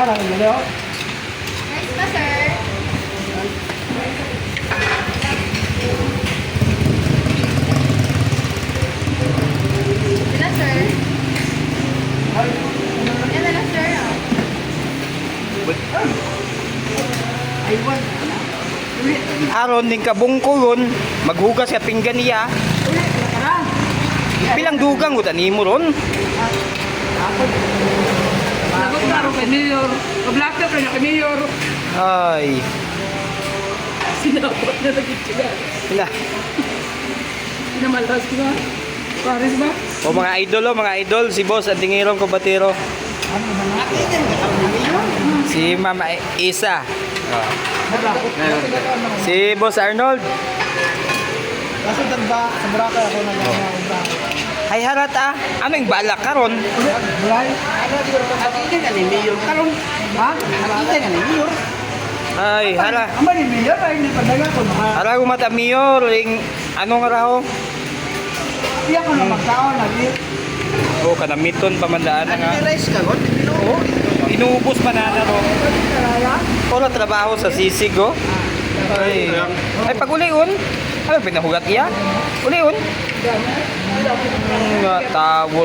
lang gani oh. Nice pa, sir. Sila, sir. Yan na lang, sir. Aywan. Aron din kabungko yun, maghugas sa pinggan niya. Pilang dugang utan nimo ron. Lagot klaro kay Mayor. Pablakta kay na Mayor. Ay. Sinapot na lagi sila. Wala. Pinamalas ko ba? Paris ba? O mga idol, si Boss at Dingirong Kubatiro. Si Mama Isa. Si Boss Arnold. Kasi tagba, sa Boracay ako na lang. Hay harat ah. Ano yung balak karon? Bulay? Nakita ka ni Mayor karon. Ha? Nakita ka ni Mayor. Ay, hara. Amba ni Mayor ay hindi padaga ko na. Hara gumata mayor, ring anong raho? Iya ko na magkaon lagi. O kanamiton pamandaan nga. Rice ka gon? Oo. Inuubos pa na ro. Wala trabaho sa sisig oh. Ay, ay pag uliun, ano pinahugat iya? Uliun. Nga tawol